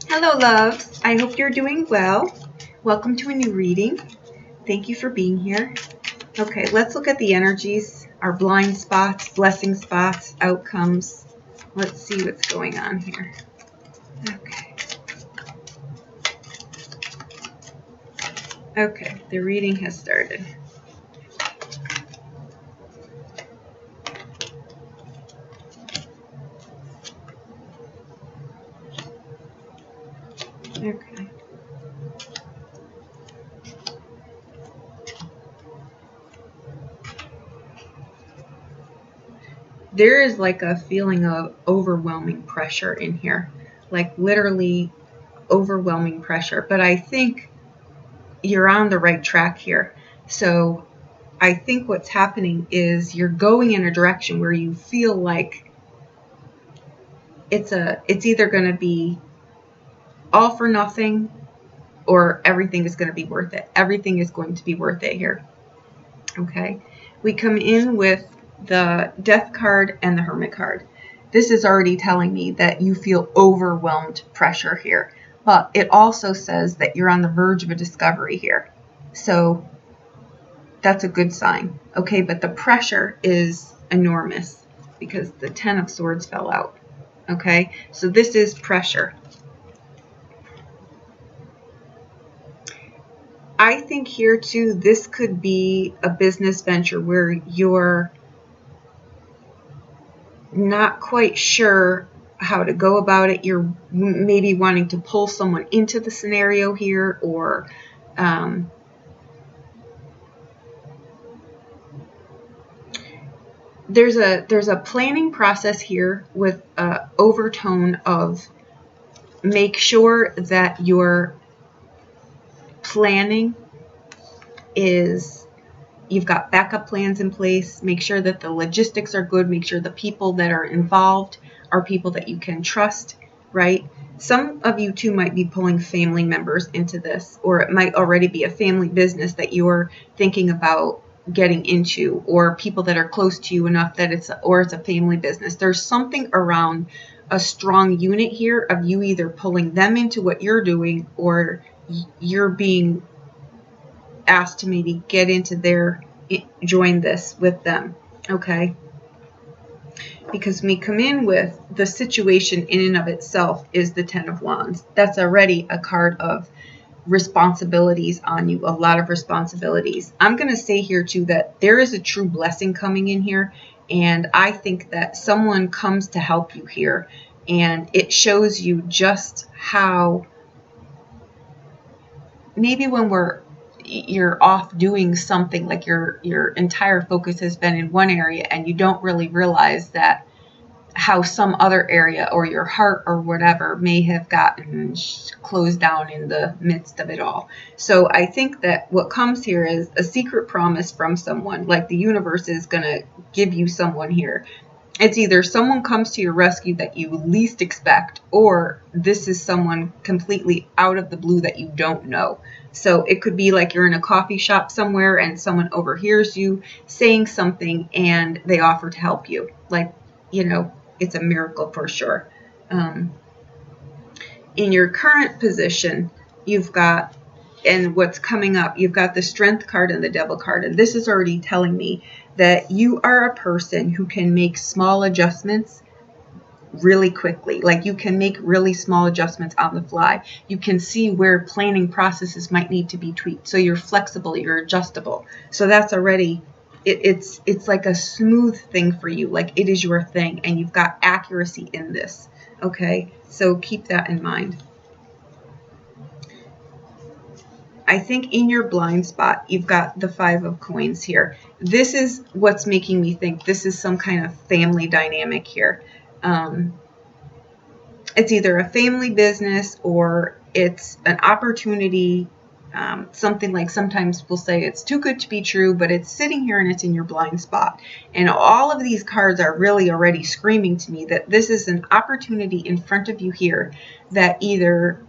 Hello, loves. I hope you're doing well. Welcome to a new reading. Thank you for being here. Okay, let's look at the energies, our blind spots, blessing spots, outcomes. Let's see what's going on here. Okay. Okay, the reading has started. Okay. There is like a feeling of overwhelming pressure in here, like literally overwhelming pressure. But I think you're on the right track here. So I think what's happening is you're going in a direction where you feel like it's either going to be all for nothing or everything is going to be worth it. Everything is going to be worth it here. Okay. We come in with the Death card and the Hermit card. This is already telling me that you feel overwhelmed pressure here. But it also says that you're on the verge of a discovery here. So that's a good sign. Okay, but the pressure is enormous because the Ten of Swords fell out. Okay, so this is pressure. I think here too, this could be a business venture where you're not quite sure how to go about it. You're maybe wanting to pull someone into the scenario here, or there's a planning process here with an overtone of make sure that your planning is you've got backup plans in place. Make sure that the logistics are good. Make sure the people that are involved are people that you can trust, right? Some of you too might be pulling family members into this, or it might already be a family business that you're thinking about getting into, or people that are close to you enough that it's a family business. There's something around a strong unit here of you either pulling them into what you're doing, or you're being asked to maybe get into join this with them. Okay, because we come in with the situation in and of itself is the Ten of Wands. That's already a card of responsibilities on you, a lot of responsibilities. I'm going to say here too that there is a true blessing coming in here, and I think that someone comes to help you here, and it shows you just how maybe when you're off doing something, like your entire focus has been in one area and you don't really realize that how some other area or your heart or whatever may have gotten closed down in the midst of it all. So I think that what comes here is a secret promise from someone, like the universe is going to give you someone here. It's either someone comes to your rescue that you least expect, or this is someone completely out of the blue that you don't know. So it could be like you're in a coffee shop somewhere and someone overhears you saying something and they offer to help you. Like, it's a miracle for sure. In your current position, you've got, and what's coming up, you've got the Strength card and the Devil card. And this is already telling me that you are a person who can make small adjustments really quickly. Like you can make really small adjustments on the fly. You can see where planning processes might need to be tweaked. So you're flexible, you're adjustable. So that's already, it's like a smooth thing for you. Like it is your thing, and you've got accuracy in this. Okay, so keep that in mind. I think in your blind spot, you've got the Five of Coins here. This is what's making me think this is some kind of family dynamic here. It's either a family business or it's an opportunity. Something like sometimes we'll say it's too good to be true, but it's sitting here and it's in your blind spot. And all of these cards are really already screaming to me that this is an opportunity in front of you here that either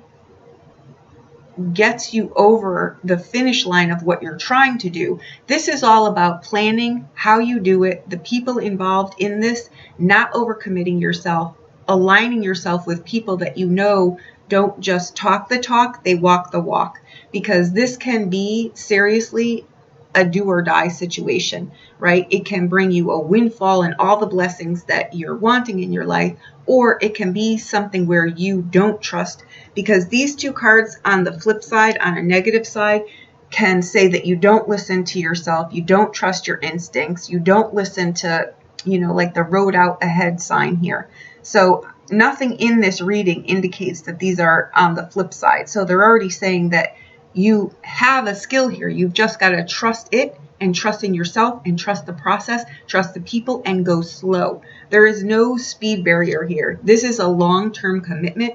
gets you over the finish line of what you're trying to do. This is all about planning, how you do it, the people involved in this, not overcommitting yourself, aligning yourself with people that you know don't just talk the talk, they walk the walk. Because this can be seriously a do or die situation, right? It can bring you a windfall and all the blessings that you're wanting in your life, or it can be something where you don't trust. Because these two cards on the flip side, on a negative side, can say that you don't listen to yourself, you don't trust your instincts, you don't listen to, like the road out ahead sign here. So nothing in this reading indicates that these are on the flip side. So they're already saying that you have a skill here. You've just got to trust it and trust in yourself and trust the process, trust the people, and go slow. There is no speed barrier here. This is a long-term commitment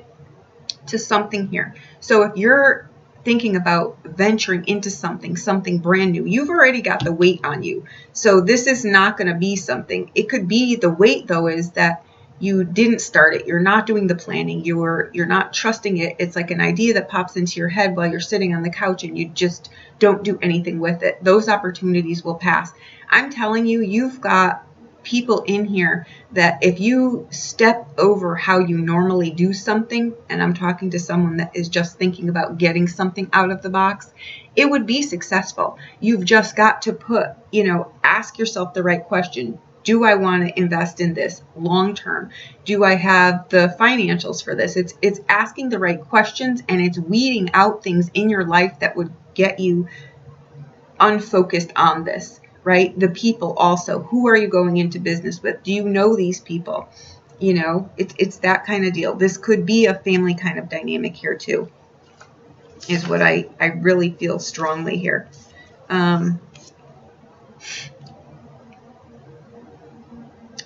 to something here. So if you're thinking about venturing into something brand new, you've already got the weight on you. So this is not going to be something. It could be the weight, though, is that you didn't start it. You're not doing the planning. You're not trusting it. It's like an idea that pops into your head while you're sitting on the couch and you just don't do anything with it. Those opportunities will pass. I'm telling you, you've got people in here that if you step over how you normally do something, and I'm talking to someone that is just thinking about getting something out of the box, it would be successful. You've just got to ask yourself the right question. Do I want to invest in this long term? Do I have the financials for this? It's asking the right questions, and it's weeding out things in your life that would get you unfocused on this, right? The people also. Who are you going into business with? Do you know these people? It's that kind of deal. This could be a family kind of dynamic here too, is what I really feel strongly here.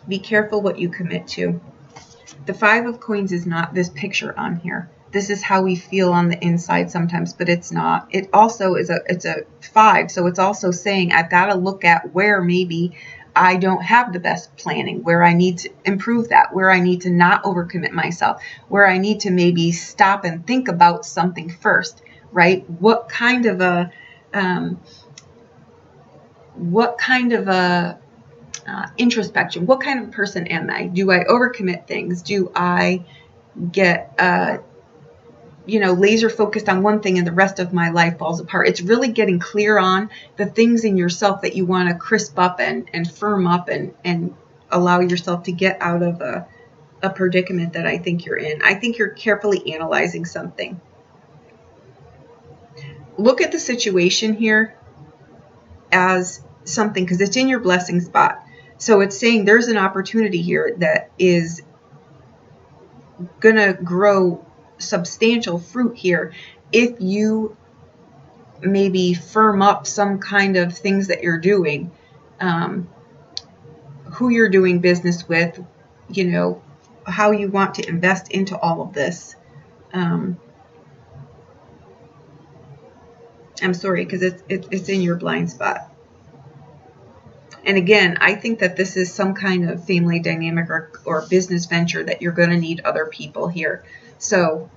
Be careful what you commit to. The 5 of Coins is not this picture on here. This is how we feel on the inside sometimes, but it's not. It also it's a 5, so it's also saying I've got to look at where maybe I don't have the best planning, where I need to improve that, where I need to not overcommit myself, where I need to maybe stop and think about something first, right? What kind of a introspection? What kind of person am I? Do I overcommit things? Do I get laser focused on one thing and the rest of my life falls apart? It's really getting clear on the things in yourself that you want to crisp up and firm up and allow yourself to get out of a predicament that I think you're in. I think you're carefully analyzing something. Look at the situation here as something, because it's in your blessing spot. So it's saying there's an opportunity here that is going to grow substantial fruit here if you maybe firm up some kind of things that you're doing, who you're doing business with, how you want to invest into all of this. I'm sorry, because it's in your blind spot. And again, I think that this is some kind of family dynamic or business venture that you're going to need other people here. So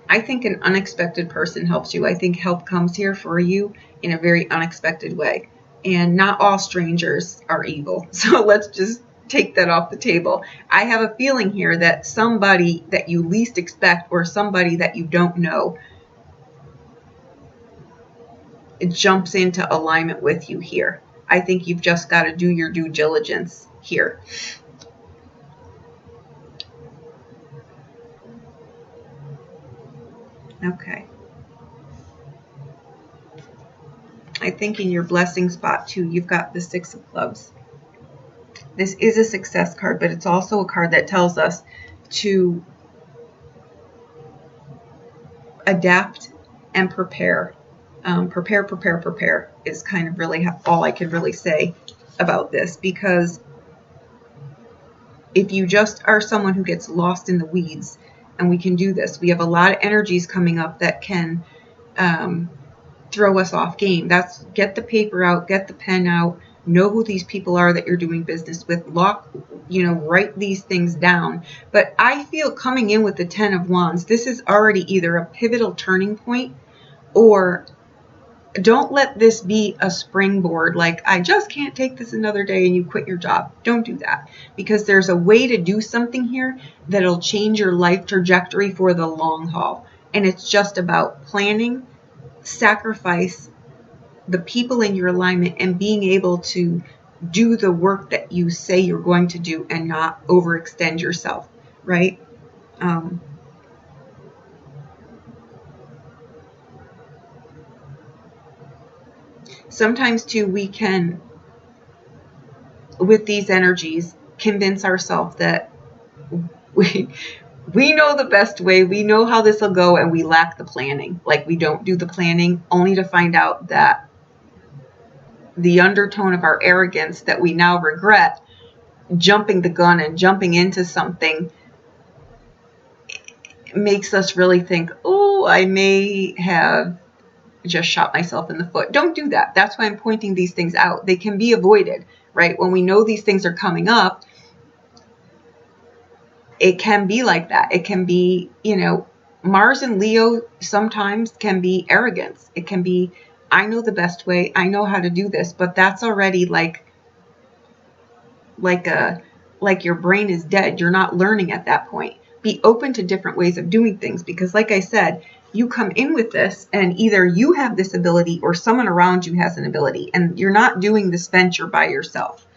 I think an unexpected person helps you. I think help comes here for you in a very unexpected way. And not all strangers are evil. So let's just take that off the table. I have a feeling here that somebody that you least expect or somebody that you don't know, it jumps into alignment with you here. I think you've just got to do your due diligence here. Okay. I think in your blessing spot too, you've got the 6 of Clubs. This is a success card, but it's also a card that tells us to adapt and prepare. Prepare is kind of really all I can really say about this, because if you just are someone who gets lost in the weeds, and we can do this, we have a lot of energies coming up that can throw us off game. That's get the paper out, get the pen out, know who these people are that you're doing business with, write these things down. But I feel coming in with the 10 of Wands, this is already either a pivotal turning point or don't let this be a springboard, like, I just can't take this another day, and you quit your job. Don't do that, because there's a way to do something here that'll change your life trajectory for the long haul. And it's just about planning, sacrifice, the people in your alignment, and being able to do the work that you say you're going to do and not overextend yourself, right? Sometimes too, we can, with these energies, convince ourselves that we we know the best way, we know how this will go, and we lack the planning. Like, we don't do the planning, only to find out that the undertone of our arrogance that we now regret, jumping the gun and jumping into something, makes us really think, oh, I may have just shot myself in the foot. Don't do that. That's why I'm pointing these things out. They can be avoided, right? When we know these things are coming up, it can be like that. It can be, Mars and Leo sometimes can be arrogance. It can be, I know the best way, I know how to do this, but that's already like your brain is dead. You're not learning at that point. Be open to different ways of doing things, because like I said, you come in with this and either you have this ability or someone around you has an ability, and you're not doing this venture by yourself.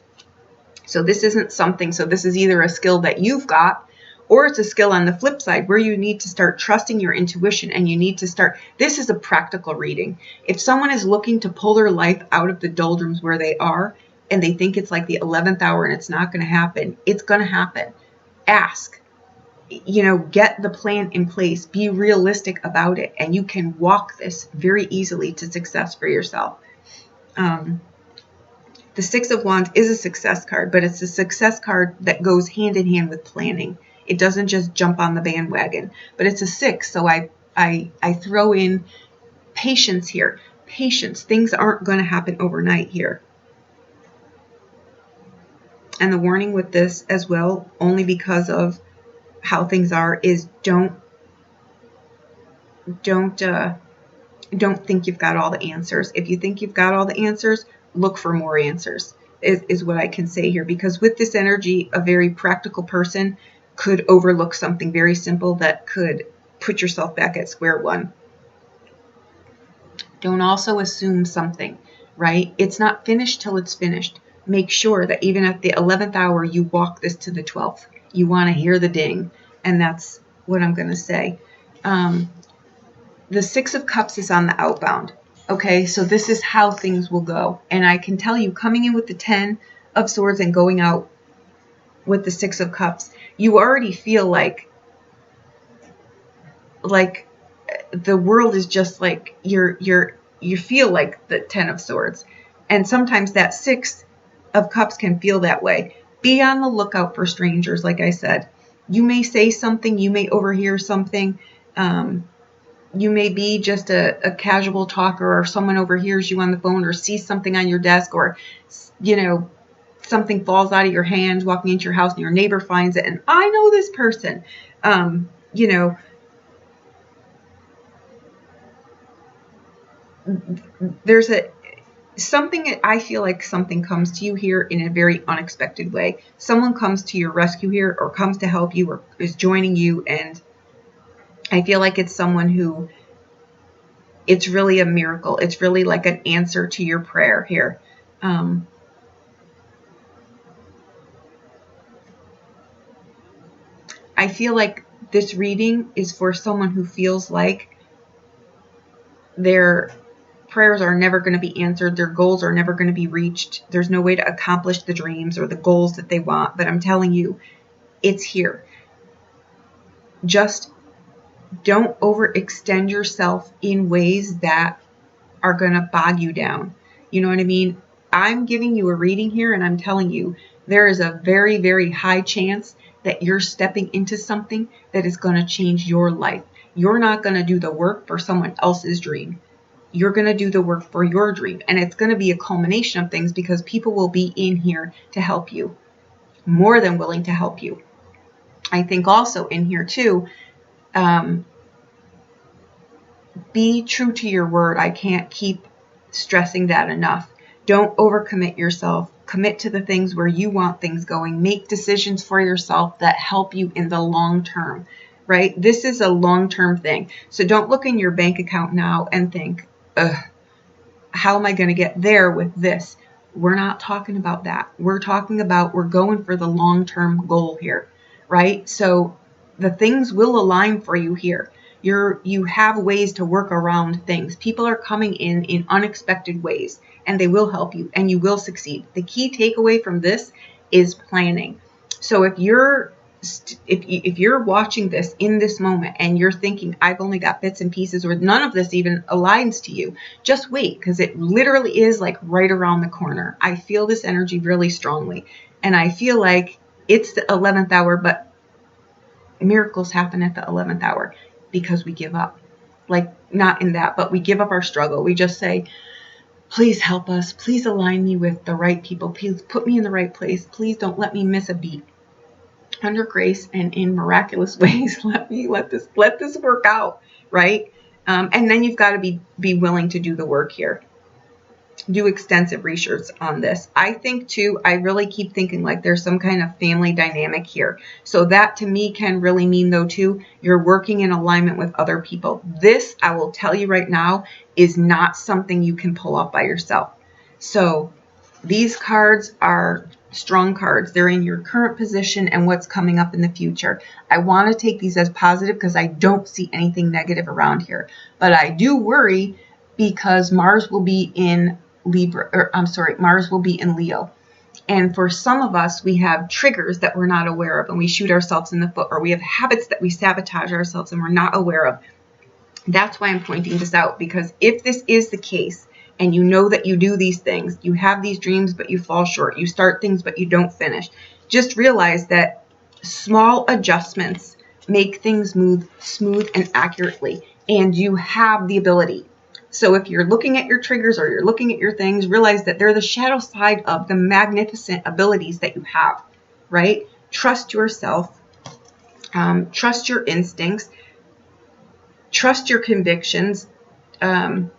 So this isn't something, so this is either a skill that you've got, or it's a skill on the flip side where you need to start trusting your intuition, and you need to start, this is a practical reading. If someone is looking to pull their life out of the doldrums where they are, and they think it's like the 11th hour and it's not going to happen, it's going to happen. Ask, get the plan in place, be realistic about it, and you can walk this very easily to success for yourself. The Six of Wands is a success card, but it's a success card that goes hand in hand with planning. It doesn't just jump on the bandwagon, but it's a 6. So I throw in patience here. Patience. Things aren't going to happen overnight here. And the warning with this as well, only because of how things are, is don't think you've got all the answers. If you think you've got all the answers, look for more answers, is what I can say here. Because with this energy, a very practical person could overlook something very simple that could put yourself back at square one. Don't also assume something, right? It's not finished till it's finished. Make sure that even at the 11th hour, you walk this to the 12th. You want to hear the ding. And that's what I'm going to say. The Six of Cups is on the outbound. Okay, so this is how things will go. And I can tell you, coming in with the 10 of Swords and going out with the Six of Cups, you already feel like the world is just like, you feel like the 10 of Swords. And sometimes that 6 of Cups can feel that way. Be on the lookout for strangers, like I said. You may say something, you may overhear something, you may be just a casual talker, or someone overhears you on the phone, or sees something on your desk, or, something falls out of your hands walking into your house and your neighbor finds it. And I know this person, there's I feel like something comes to you here in a very unexpected way. Someone comes to your rescue here, or comes to help you, or is joining you. And I feel like it's someone who, it's really a miracle. It's really like an answer to your prayer here. I feel like this reading is for someone who feels like their prayers are never going to be answered. Their goals are never going to be reached. There's no way to accomplish the dreams or the goals that they want. But I'm telling you, it's here. Just don't overextend yourself in ways that are going to bog you down. You know what I mean? I'm giving you a reading here, and I'm telling you, there is a very, very high chance that you're stepping into something that is going to change your life. You're not going to do the work for someone else's dream. You're going to do the work for your dream. And it's going to be a culmination of things, because people will be in here to help you, more than willing to help you. I think also in here too, be true to your word. I can't keep stressing that enough. Don't overcommit yourself. Commit to the things where you want things going. Make decisions for yourself that help you in the long term, right? This is a long-term thing. So don't look in your bank account now and think, ugh, how am I going to get there with this? We're not talking about that. We're talking about we're going for the long-term goal here, right? So the things will align for you here. You have ways to work around things. People are coming in unexpected ways, and they will help you, and you will succeed. The key takeaway from this is planning. So if you're watching this in this moment and you're thinking, I've only got bits and pieces, or none of this even aligns to you, just wait, because it literally is like right around the corner. I feel this energy really strongly, and I feel like it's the 11th hour, but miracles happen at the 11th hour because we give up. Like, not in that, but we give up our struggle. We just say, please help us. Please align me with the right people. Please put me in the right place. Please don't let me miss a beat. Under grace and in miraculous ways, let this work out, right? And then you've got to be willing to do the work here. Do extensive research on this. I think too, I really keep thinking like there's some kind of family dynamic here. So that to me can really mean though too, you're working in alignment with other people. This, I will tell you right now, is not something you can pull off by yourself. So these cards are strong cards. They're in your current position and what's coming up in the future. I want to take these as positive because I don't see anything negative around here. But I do worry because Mars will be in Mars will be in Leo. And for some of us, we have triggers that we're not aware of and we shoot ourselves in the foot, or we have habits that we sabotage ourselves and we're not aware of. That's why I'm pointing this out, because if this is the case and you know that you do these things, you have these dreams, but you fall short, you start things, but you don't finish, just realize that small adjustments make things move smooth and accurately, and you have the ability. So if you're looking at your triggers or you're looking at your things, realize that they're the shadow side of the magnificent abilities that you have, right? Trust yourself, trust your instincts, trust your convictions. Don't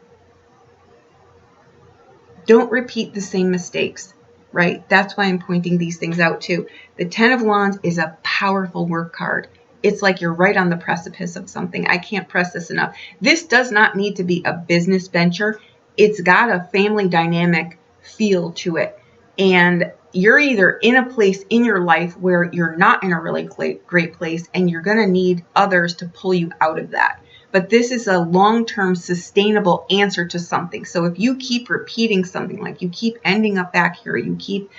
repeat the same mistakes, right? That's why I'm pointing these things out too. The 10 of Wands is a powerful work card. It's like you're right on the precipice of something. I can't press this enough. This does not need to be a business venture. It's got a family dynamic feel to it. And you're either in a place in your life where you're not in a really great place and you're going to need others to pull you out of that. But this is a long-term sustainable answer to something. So if you keep repeating something, like you keep ending up back here, you keep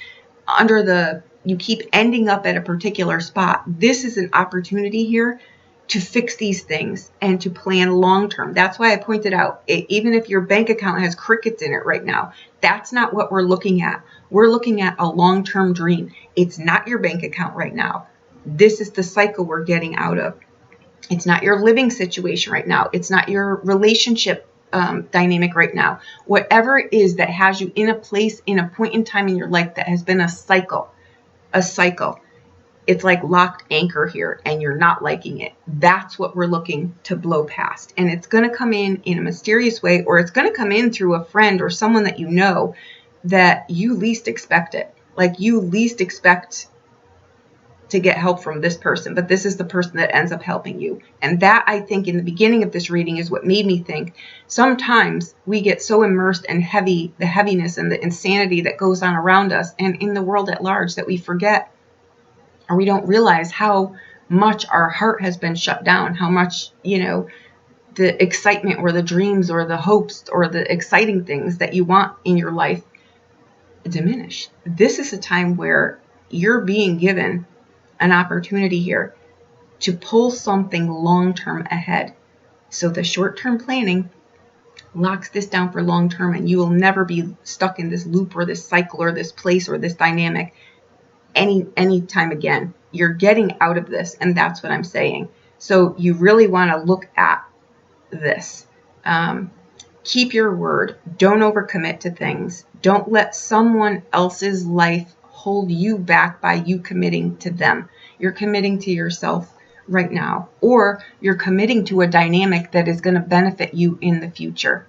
ending up at a particular spot, this is an opportunity here to fix these things and to plan long-term. That's why I pointed out, even if your bank account has crickets in it right now, that's not what we're looking at. We're looking at a long-term dream. It's not your bank account right now. This is the cycle we're getting out of. It's not your living situation right now. It's not your relationship dynamic right now. Whatever it is that has you in a place, in a point in time in your life that has been a cycle. It's like locked anchor here and you're not liking it. That's what we're looking to blow past. And it's going to come in a mysterious way, or it's going to come in through a friend or someone that you know that you least expect it. Like you least expect to get help from this person, but this is the person that ends up helping you. And that, I think, in the beginning of this reading is what made me think sometimes we get so immersed in the heaviness and the insanity that goes on around us and in the world at large that we forget, or we don't realize how much our heart has been shut down, how much, the excitement or the dreams or the hopes or the exciting things that you want in your life diminish. This is a time where you're being given an opportunity here to pull something long-term ahead. So the short-term planning locks this down for long-term, and you will never be stuck in this loop or this cycle or this place or this dynamic any time again. You're getting out of this, and that's what I'm saying. So you really want to look at this. Keep your word. Don't overcommit to things. Don't let someone else's life hold you back by you committing to them. You're committing to yourself right now, or you're committing to a dynamic that is going to benefit you in the future.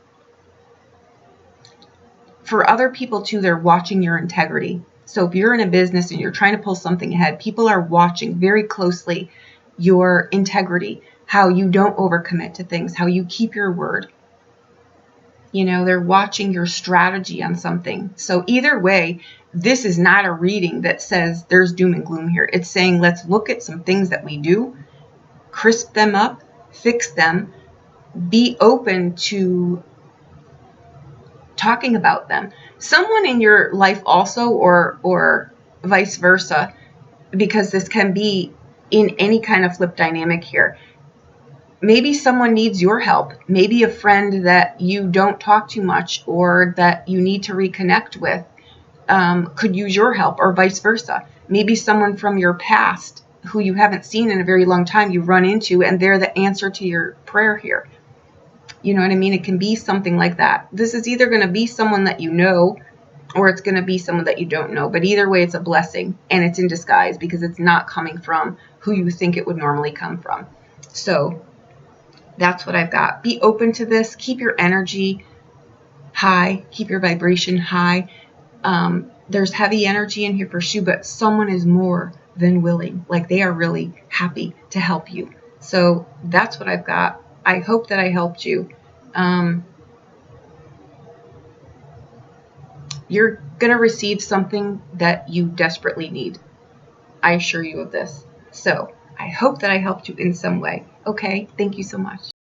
For other people too, they're watching your integrity. So if you're in a business and you're trying to pull something ahead, people are watching very closely your integrity, how you don't overcommit to things, how you keep your word. You know, they're watching your strategy on something. So either way, this is not a reading that says there's doom and gloom here. It's saying, let's look at some things that we do, crisp them up, fix them, be open to talking about them. Someone in your life also, or vice versa, because this can be in any kind of flip dynamic here. Maybe someone needs your help. Maybe a friend that you don't talk too much or that you need to reconnect with could use your help, or vice versa. Maybe someone from your past who you haven't seen in a very long time you run into, and they're the answer to your prayer here. You know what I mean? It can be something like that. This is either going to be someone that you know, or it's going to be someone that you don't know. But either way, it's a blessing, and it's in disguise because it's not coming from who you think it would normally come from. So that's what I've got. Be open to this. Keep your energy high. Keep your vibration high. There's heavy energy in here for sure, but someone is more than willing. Like, they are really happy to help you. So that's what I've got. I hope that I helped you. You're going to receive something that you desperately need. I assure you of this. So I hope that I helped you in some way. Okay, thank you so much.